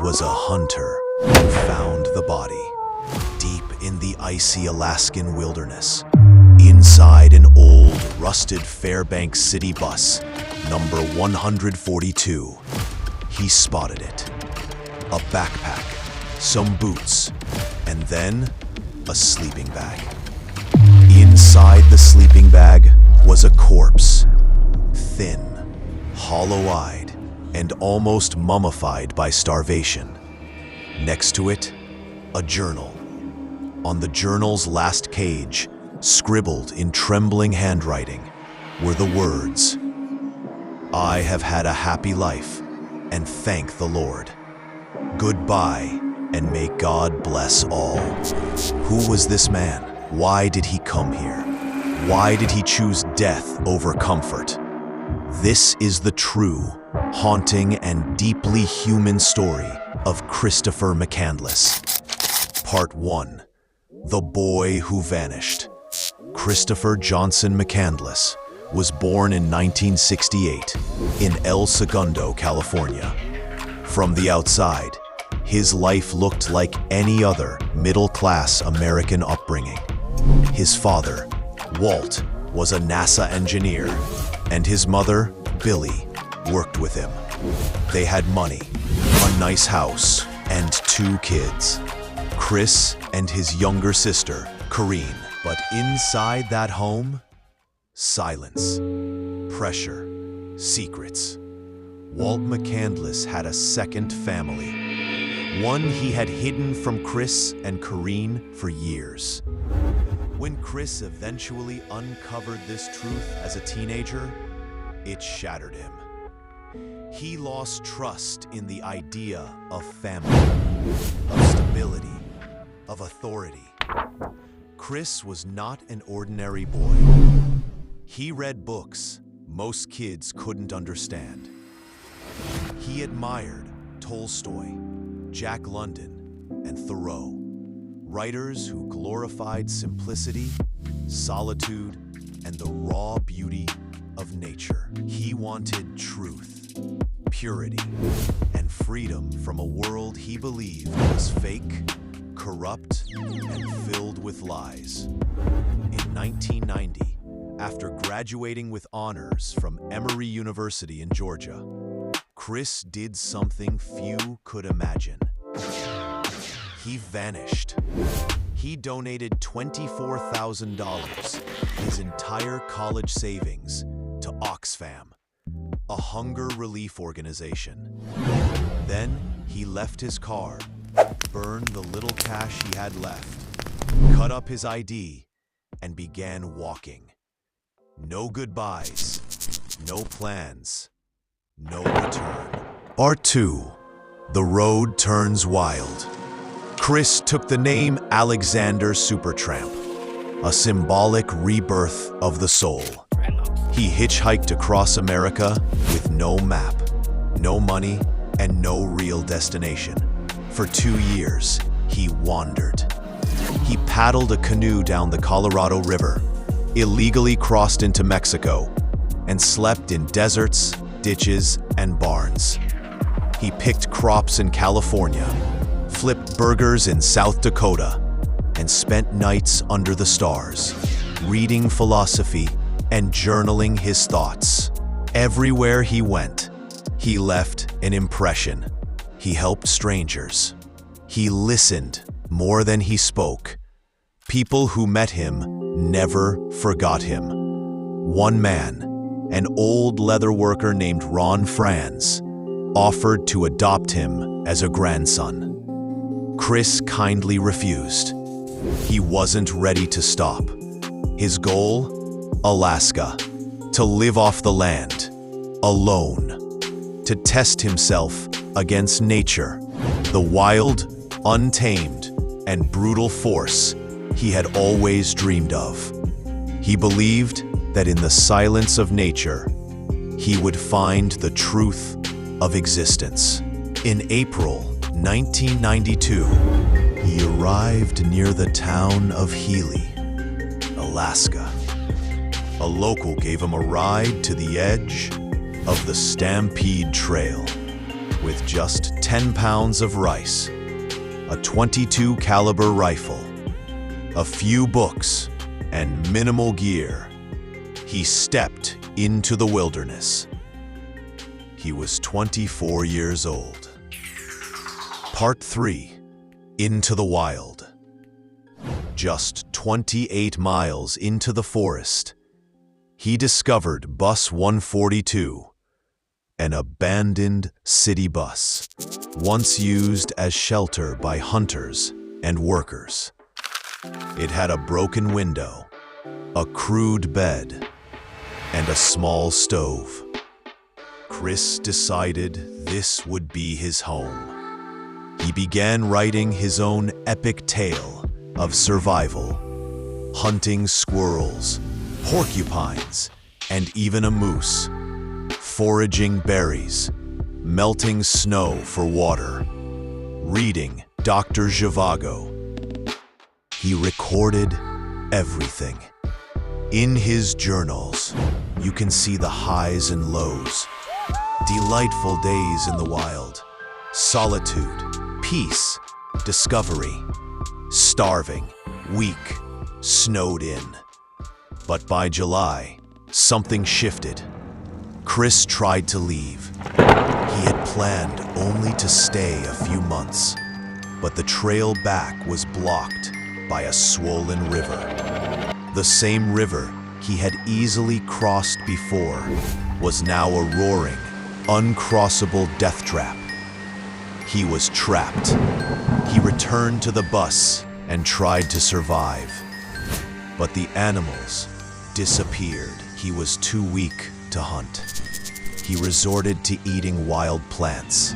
was a hunter who found the body deep in the icy Alaskan wilderness, inside an old, rusted Fairbanks city bus, number 142. He spotted it. A backpack, some boots, and then a sleeping bag. Inside the sleeping bag was a corpse, thin, hollow-eyed, and almost mummified by starvation. Next to it, a journal. On the journal's last page, scribbled in trembling handwriting, were the words, "I have had a happy life, and thank the Lord. Goodbye, and may God bless all." Who was this man? Why did he come here? Why did he choose death over comfort? This is the true, haunting, and deeply human story of Christopher McCandless. Part 1. The Boy Who Vanished. Christopher Johnson McCandless was born in 1968 in El Segundo, California. From the outside, his life looked like any other middle-class American upbringing. His father, Walt, was a NASA engineer, and his mother, Billy, worked with him. They had money, a nice house, and 2 kids, Chris and his younger sister, Corrine. But inside that home, silence, pressure, secrets. Walt McCandless had a second family, one he had hidden from Chris and Corrine for years. When Chris eventually uncovered this truth as a teenager, it shattered him. He lost trust in the idea of family, of stability, of authority. Chris was not an ordinary boy. He read books most kids couldn't understand. He admired Tolstoy, Jack London, and Thoreau, writers who glorified simplicity, solitude, and the raw beauty of nature. He wanted truth, purity, and freedom from a world he believed was fake, corrupt, and filled with lies. In 1990, after graduating with honors from Emory University in Georgia, Chris did something few could imagine. He vanished. He donated $24,000, his entire college savings, to Oxfam, a hunger relief organization. Then he left his car, burned the little cash he had left, cut up his ID, and began walking. No goodbyes, no plans, no return. Part 2. The Road Turns Wild. Chris took the name Alexander Supertramp, a symbolic rebirth of the soul. He hitchhiked across America with no map, no money, and no real destination. For 2 years, he wandered. He paddled a canoe down the Colorado River, illegally crossed into Mexico, and slept in deserts, ditches, and barns. He picked crops in California, flipped burgers in South Dakota, and spent nights under the stars, reading philosophy and journaling his thoughts. Everywhere he went, he left an impression. He helped strangers. He listened more than he spoke. People who met him never forgot him. One man, an old leather worker named Ron Franz, offered to adopt him as a grandson. Chris kindly refused. He wasn't ready to stop. His goal? Alaska. To live off the land, alone. To test himself against nature, the wild, untamed, and brutal force he had always dreamed of. He believed that in the silence of nature, he would find the truth of existence. In April 1992, he arrived near the town of Healy, Alaska. A local gave him a ride to the edge of the Stampede Trail. with just 10 pounds of rice, a .22 caliber rifle, a few books, and minimal gear, he stepped into the wilderness. He was 24 years old. Part 3. Into the Wild. Just 28 miles into the forest, he discovered Bus 142, an abandoned city bus, once used as shelter by hunters and workers. It had a broken window, a crude bed, and a small stove. Chris decided this would be his home. He began writing his own epic tale of survival, hunting squirrels, porcupines, and even a moose, foraging berries, melting snow for water, reading Dr. Zhivago. He recorded everything. In his journals, you can see the highs and lows, delightful days in the wild, solitude, peace, discovery, starving, weak, snowed in. But by July, something shifted. Chris tried to leave. He had planned only to stay a few months, but the trail back was blocked by a swollen river. The same river he had easily crossed before was now a roaring, uncrossable death trap. He was trapped. He returned to the bus and tried to survive. But the animals disappeared. He was too weak to hunt. He resorted to eating wild plants.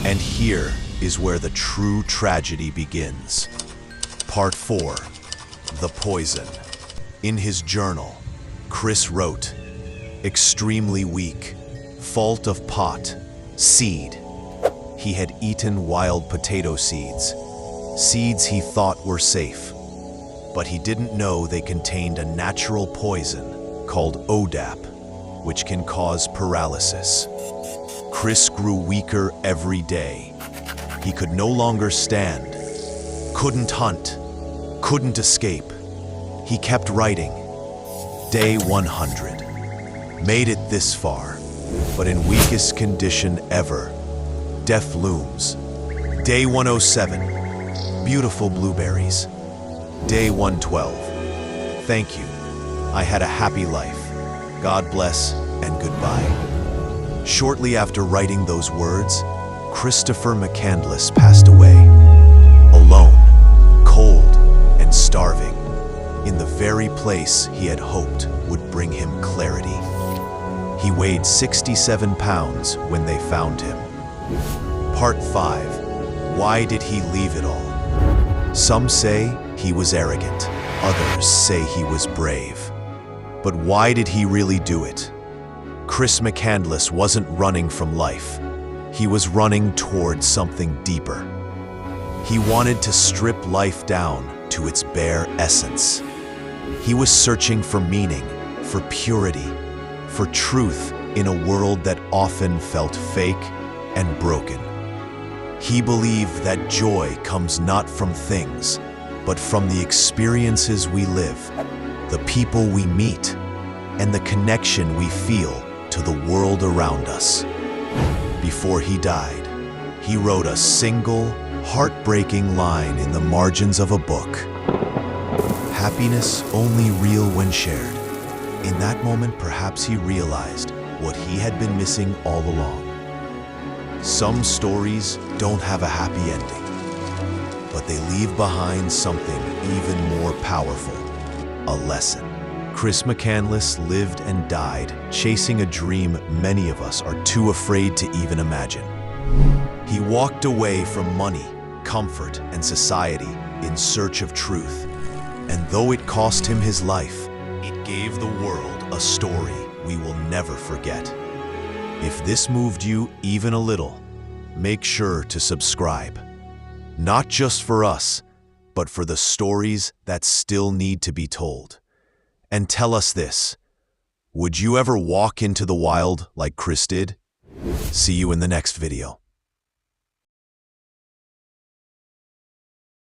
And here is where the true tragedy begins. Part 4. The Poison. In his journal, Chris wrote, "Extremely weak, fault of pot, seed." He had eaten wild potato seeds, seeds he thought were safe. But he didn't know they contained a natural poison called ODAP, which can cause paralysis. Chris grew weaker every day. He could no longer stand, couldn't hunt, couldn't escape. He kept writing. Day 100. Made it this far, but in weakest condition ever. Death looms. Day 107. Beautiful blueberries. Day 112. Thank you. I had a happy life. God bless and goodbye. Shortly after writing those words, Christopher McCandless passed away. Alone, cold, and starving, in the very place he had hoped would bring him clarity. He weighed 67 pounds when they found him. Part 5. Why did he leave it all? Some say he was arrogant. Others say he was brave. But why did he really do it? Chris McCandless wasn't running from life. He was running towards something deeper. He wanted to strip life down to its bare essence. He was searching for meaning, for purity, for truth in a world that often felt fake and broken. He believed that joy comes not from things, but from the experiences we live, the people we meet, and the connection we feel to the world around us. Before he died, he wrote a single, heartbreaking line in the margins of a book. Happiness only real when shared. In that moment, perhaps he realized what he had been missing all along. Some stories don't have a happy ending, but they leave behind something even more powerful, a lesson. Chris McCandless lived and died chasing a dream many of us are too afraid to even imagine. He walked away from money, comfort, and society in search of truth. And though it cost him his life, it gave the world a story we will never forget. If this moved you even a little, make sure to subscribe. Not just for us, but for the stories that still need to be told. And tell us this, would you ever walk into the wild like Chris did? See you in the next video.